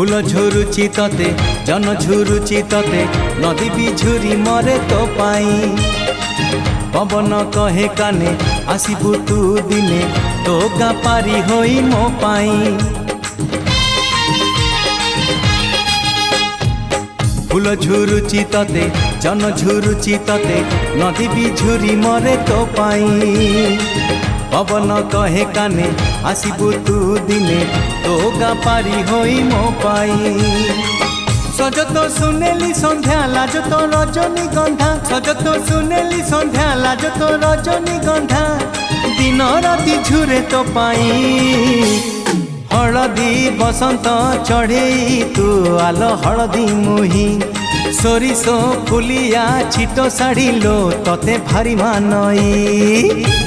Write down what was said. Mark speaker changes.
Speaker 1: फूल झुरुची तते जन झुरुची तते नदी भी झुरी मरे तो पाई पवन कहे काने आसिबु तू दिने तो गा पारी होई मो पाई फूल झुरुची तते जन झुरुची तते नदी भी झुरी मरे तो पाई पवन कहे काने आसिबु तू दिने तो गा पारी होई मो पाई सज तो सुनेली संध्या लाज तो रजनी गंधा सज तो सुनेली संध्या लाज तो रजनी गंधा दिन राति झुरे तो पाई हलदी बसंत चढ़े तू आल हलदी मुही सोरिष फुलिया छिटो साड़ी लो तते भारी मानई।